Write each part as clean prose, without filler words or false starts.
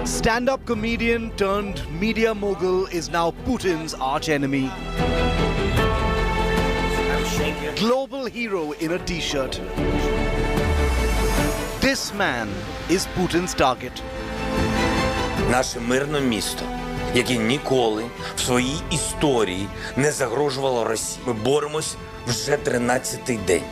Stand-up comedian turned media mogul is now Putin's arch-enemy. Global hero in a t-shirt. This man is Putin's target. Наше мирне місто, яке ніколи в своїй історії не загрожувало Росії. Ми боремось вже 13-й день.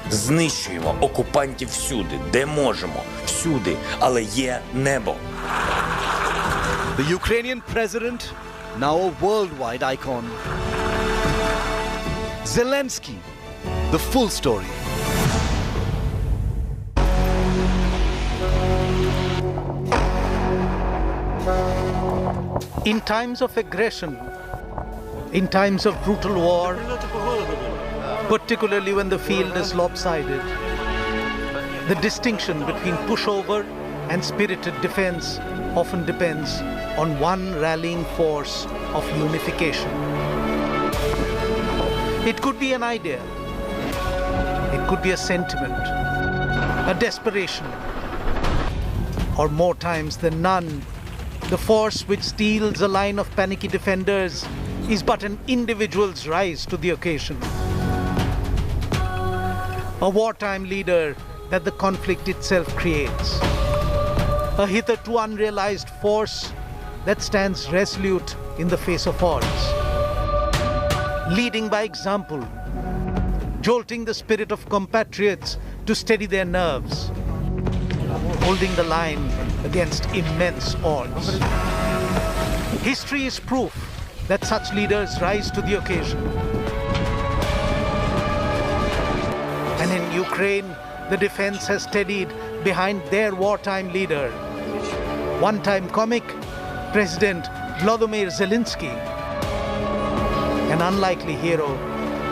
Знищуємо окупантів всюди, де можемо, всюди, але є небо. The Ukrainian president, now a worldwide icon. Zelenskyy, the full story. In times of aggression, in times of brutal war, particularly when the field is lopsided, the distinction between pushover and spirited defense often depends on one rallying force of unification. It could be an idea, it could be a sentiment, a desperation, or more times than none, the force which steals a line of panicky defenders is but an individual's rise to the occasion. A wartime leader that the conflict itself creates. A hitherto unrealized force that stands resolute in the face of odds. Leading by example, jolting the spirit of compatriots to steady their nerves, holding the line against immense odds. History is proof that such leaders rise to the occasion. And in Ukraine, the defense has steadied behind their wartime leader, one-time comic President Volodymyr Zelenskyy, an unlikely hero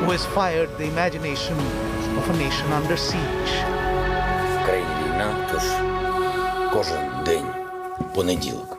who has fired the imagination of a nation under siege. В країні війна, тож кожен день понеділок.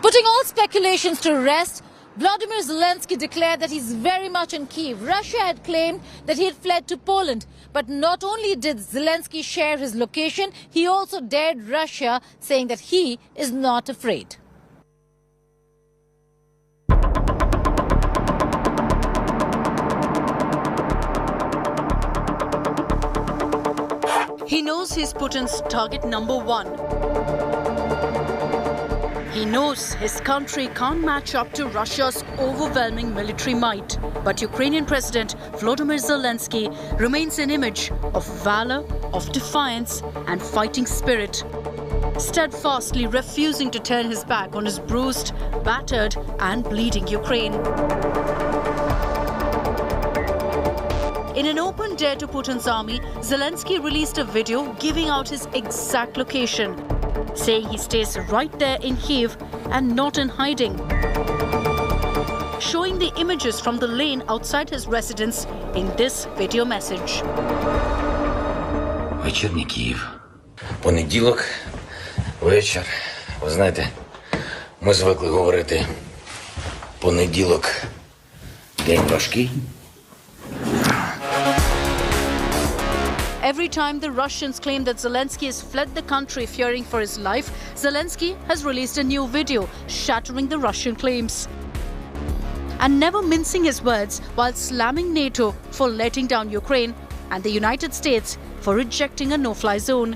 Putting all speculations to rest, Volodymyr Zelenskyy declared that he's very much in Kyiv. Russia had claimed that he had fled to Poland. But not only did Zelenskyy share his location, he also dared Russia, saying that he is not afraid. He knows he's Putin's target number one. He knows his country can't match up to Russia's overwhelming military might. But Ukrainian President Volodymyr Zelenskyy remains an image of valor, of defiance and fighting spirit, steadfastly refusing to turn his back on his bruised, battered and bleeding Ukraine. In an open dare to Putin's army, Zelenskyy released a video giving out his exact location, saying he stays right there in Kyiv and not in hiding, showing the images from the lane outside his residence in this video message. Вечірній Київ. Понеділок, вечір. Ви знаєте, ми звикли говорити понеділок день важкий. Every time the Russians claim that Zelenskyy has fled the country fearing for his life, Zelenskyy has released a new video shattering the Russian claims and never mincing his words while slamming NATO for letting down Ukraine and the United States for rejecting a no-fly zone,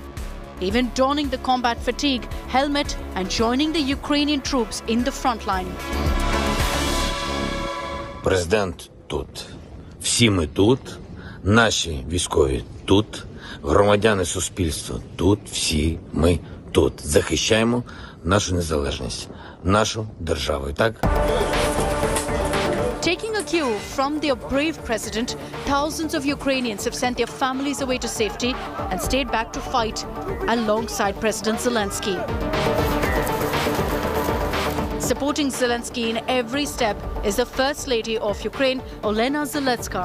even donning the combat fatigue helmet and joining the Ukrainian troops in the front line. Президент тут. Всі ми тут. Наші військові тут, громадяни суспільства тут, всі ми тут. Захищаємо нашу незалежність, нашу державу. Так? Taking a cue from their brave president, thousands of Ukrainians have sent their families away to safety and stayed back to fight alongside President Zelenskyy. Supporting Zelenskyy in every step is the First Lady of Ukraine, Olena Zelenska.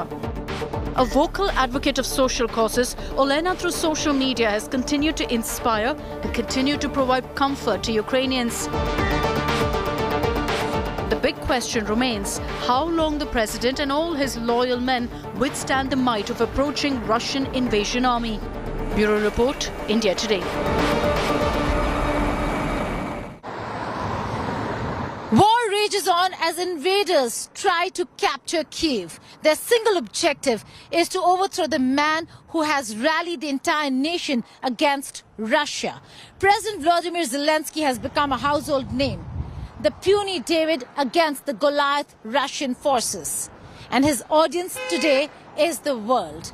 A vocal advocate of social causes, Olena through social media has continued to inspire and continue to provide comfort to Ukrainians. The big question remains how long the president and all his loyal men withstand the might of approaching Russian invasion army. Bureau Report, India Today. War rages on as invaders try to capture Kyiv. Their single objective is to overthrow the man who has rallied the entire nation against Russia. President Volodymyr Zelenskyy has become a household name. The puny David against the Goliath Russian forces. And his audience today is the world.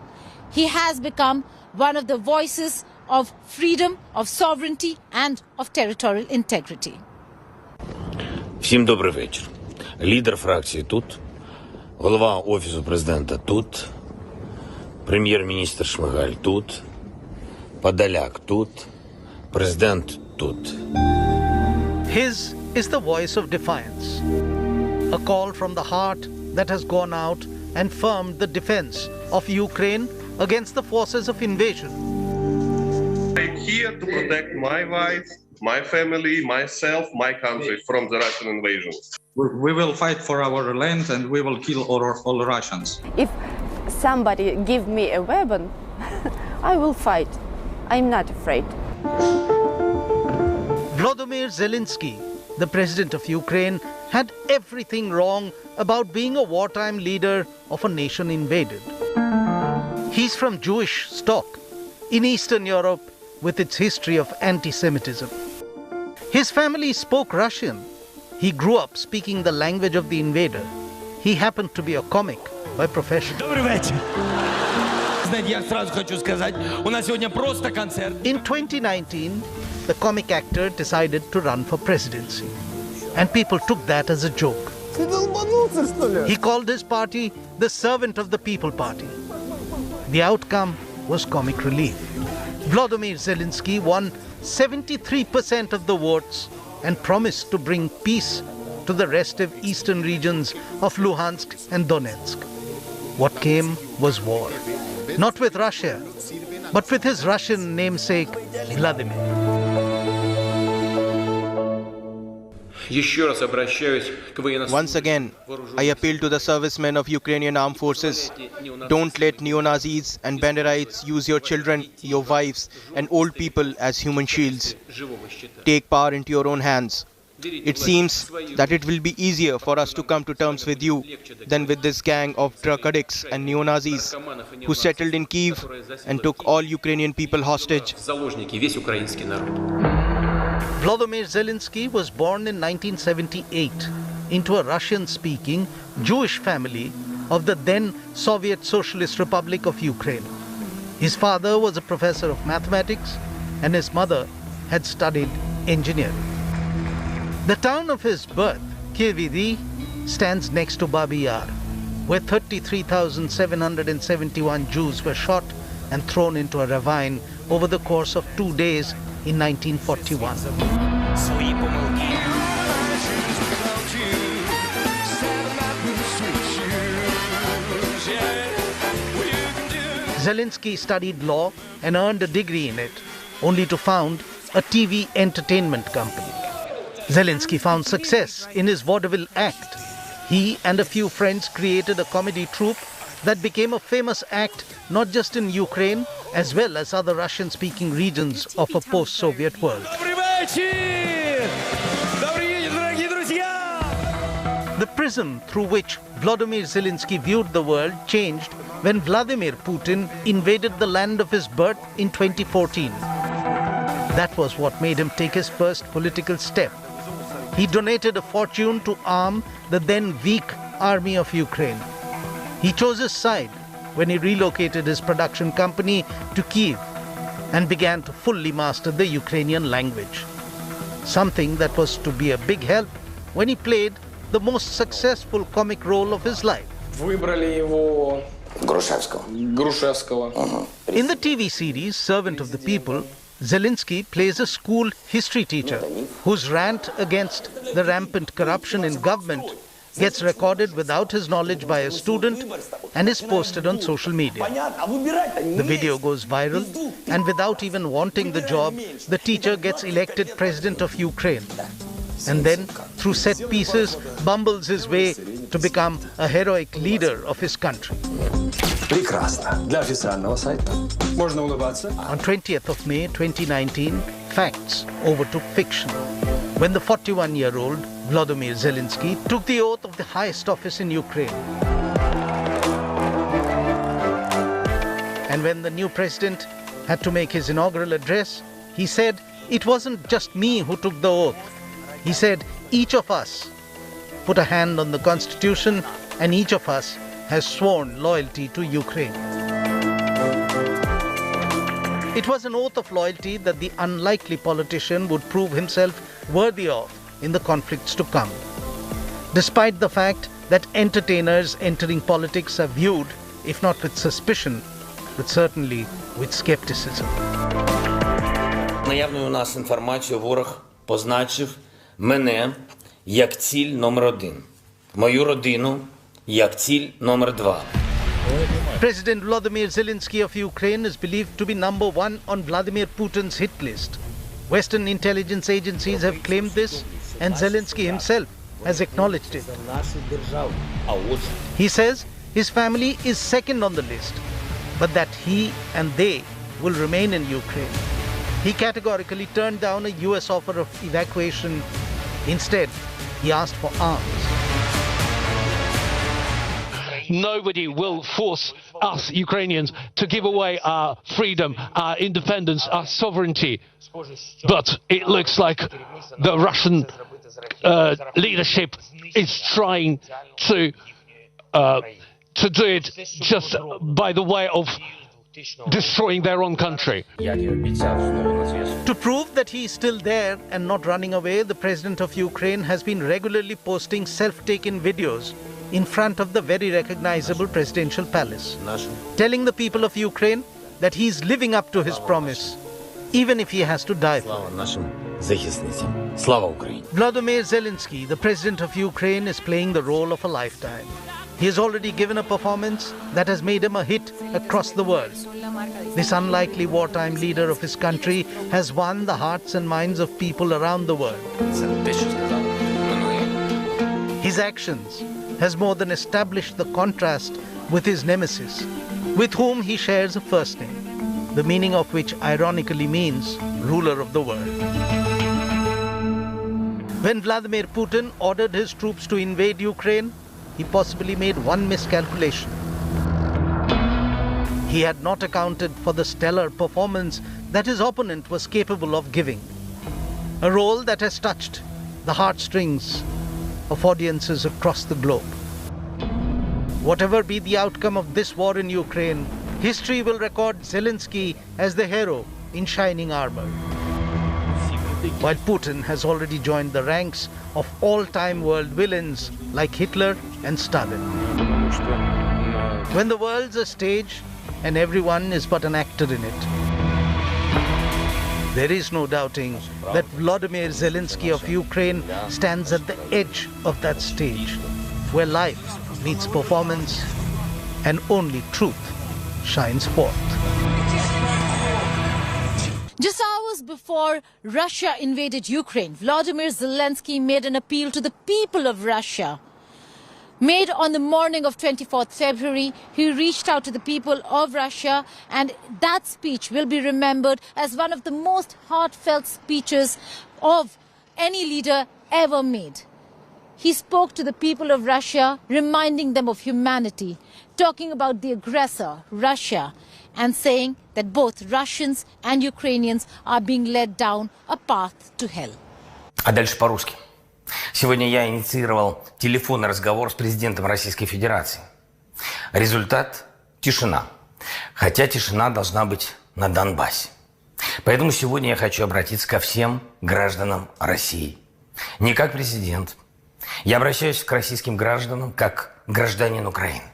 He has become one of the voices of freedom, of sovereignty and of territorial integrity. Всім добрий вечір. Лідер фракції тут, голова Офісу президента тут, прем'єр-міністр Шмигаль тут, Подоляк тут, президент тут. His is the voice of defiance, a call from the heart that has gone out and firmed the defense of Ukraine against the forces of invasion. I'm here to protect my wife, my family, myself, my country from the Russian invasion. We will fight for our land and we will kill all Russians. If somebody give me a weapon, I will fight. I'm not afraid. Volodymyr Zelenskyy, the president of Ukraine, had everything wrong about being a wartime leader of a nation invaded. He's from Jewish stock in Eastern Europe with its history of anti-Semitism. His family spoke Russian. He grew up speaking the language of the invader. He happened to be a comic by profession. Добрый вечер. Знаете, я сразу хочу сказать, у нас сегодня просто концерт. In 2019, the comic actor decided to run for presidency. And people took that as a joke. He called his party the Servant of the People Party. The outcome was comic relief. Volodymyr Zelenskyy won 73% of the votes and promised to bring peace to the restive eastern regions of Luhansk and Donetsk. What came was war. Not with Russia, but with his Russian namesake, Vladimir. Once again, I appeal to the servicemen of Ukrainian armed forces. Don't let neo-Nazis and Banderites use your children, your wives and old people as human shields. Take power into your own hands. It seems that it will be easier for us to come to terms with you than with this gang of drug addicts and neo-Nazis who settled in Kyiv and took all Ukrainian people hostage. Volodymyr Zelenskyy was born in 1978 into a Russian-speaking Jewish family of the then Soviet Socialist Republic of Ukraine. His father was a professor of mathematics and his mother had studied engineering. The town of his birth, Kyiv, stands next to Babi Yar, where 33,771 Jews were shot and thrown into a ravine over the course of 2 days in 1941. Zelenskyy studied law and earned a degree in it, only to found a TV entertainment company. Zelenskyy found success in his vaudeville act. He and a few friends created a comedy troupe that became a famous act not just in Ukraine, as well as other Russian-speaking regions of a post-Soviet world. The prism through which Volodymyr Zelenskyy viewed the world changed when Vladimir Putin invaded the land of his birth in 2014. That was what made him take his first political step. He donated a fortune to arm the then weak army of Ukraine. He chose his side when he relocated his production company to Kyiv and began to fully master the Ukrainian language. Something that was to be a big help when he played the most successful comic role of his life. In the TV series Servant of the People, Zelenskyy plays a school history teacher whose rant against the rampant corruption in government gets recorded without his knowledge by a student and is posted on social media. The video goes viral, and without even wanting the job, the teacher gets elected president of Ukraine. And then, through set pieces, bumbles his way to become a heroic leader of his country. Прекрасно. Для официального сайта. Можно улыбаться. On 20th of May 2019, facts overtook fiction when the 41-year-old Volodymyr Zelenskyy took the oath of the highest office in Ukraine. And when the new president had to make his inaugural address, he said, "It wasn't just me who took the oath." He said, "Each of us put a hand on the constitution and each of us has sworn loyalty to Ukraine." It was an oath of loyalty that the unlikely politician would prove himself worthy of in the conflicts to come, despite the fact that entertainers entering politics are viewed, if not with suspicion, but certainly with skepticism. Наявною у нас інформацію ворог позначив мене як ціль номер 1, мою родину як ціль номер 2. President Volodymyr Zelenskyy of Ukraine is believed to be number 1 on Vladimir Putin's hit list. Western intelligence agencies have claimed this, and Zelenskyy himself has acknowledged it. He says his family is second on the list, but that he and they will remain in Ukraine. He categorically turned down a US offer of evacuation. Instead, he asked for arms. Nobody will force us Ukrainians to give away our freedom, our independence, our sovereignty. But it looks like the Russian leadership is trying to do it just by the way of destroying their own country. To prove that he is still there and not running away, the president of Ukraine has been regularly posting self-taken videos in front of the very recognizable presidential palace, telling the people of Ukraine that he is living up to his promise, even if he has to die for it. Volodymyr Zelenskyy, the president of Ukraine, is playing the role of a lifetime. He has already given a performance that has made him a hit across the world. This unlikely wartime leader of his country has won the hearts and minds of people around the world. His actions has more than established the contrast with his nemesis, with whom he shares a first name, the meaning of which ironically means ruler of the world. When Vladimir Putin ordered his troops to invade Ukraine, he possibly made one miscalculation. He had not accounted for the stellar performance that his opponent was capable of giving, a role that has touched the heartstrings of audiences across the globe. Whatever be the outcome of this war in Ukraine, history will record Zelenskyy as the hero in shining armor, while Putin has already joined the ranks of all-time world villains like Hitler and Stalin. When the world's a stage and everyone is but an actor in it, there is no doubting that Volodymyr Zelenskyy of Ukraine stands at the edge of that stage, where life meets performance and only truth shines forth. Just hours before Russia invaded Ukraine, Volodymyr Zelenskyy made an appeal to the people of Russia. Made on the morning of 24th February, he reached out to the people of Russia, and that speech will be remembered as one of the most heartfelt speeches of any leader ever made. He spoke to the people of Russia, reminding them of humanity, talking about the aggressor, Russia, and saying that both Russians and Ukrainians are being led down a path to hell. А дальше по-русски. Сегодня я инициировал телефонный разговор с президентом Российской Федерации. Результат – тишина. Хотя тишина должна быть на Донбассе. Поэтому сегодня я хочу обратиться ко всем гражданам России. Не как президент. Я обращаюсь к российским гражданам как гражданин Украины.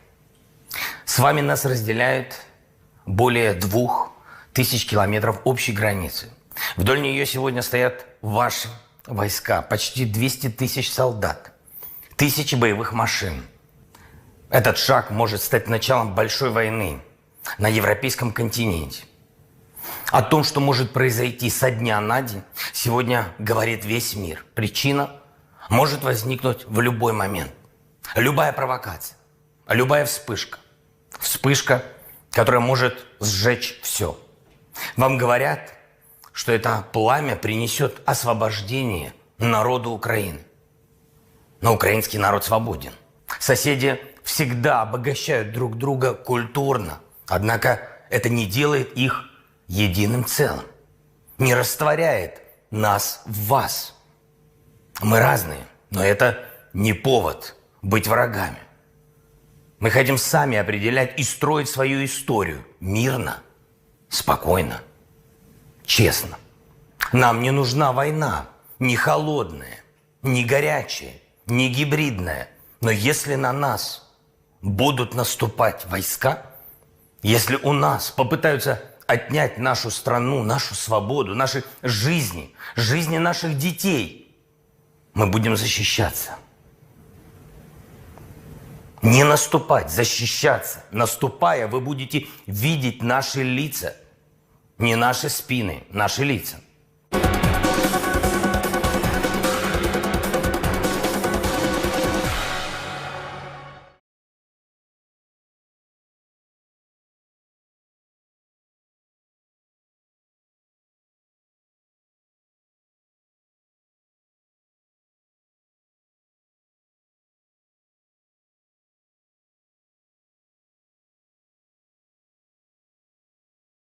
С вами нас разделяет более 2000 километров общей границы. Вдоль нее сегодня стоят ваши войска, почти 200 тысяч солдат, тысячи боевых машин. Этот шаг может стать началом большой войны на европейском континенте. О том, что может произойти со дня на день, сегодня говорит весь мир. Причина может возникнуть в любой момент. Любая провокация, любая вспышка, которая может сжечь все. Вам говорят, что это пламя принесет освобождение народу Украины. Но украинский народ свободен. Соседи всегда обогащают друг друга культурно, однако это не делает их единым целым, не растворяет нас в вас. Мы разные, но это не повод быть врагами. Мы хотим сами определять и строить свою историю мирно, спокойно, честно. Нам не нужна война, ни холодная, ни горячая, ни гибридная. Но если на нас будут наступать войска, если у нас попытаются отнять нашу страну, нашу свободу, наши жизни, жизни наших детей, мы будем защищаться. Не наступать, защищаться. Наступая, вы будете видеть наши лица. Не наши спины, наши лица.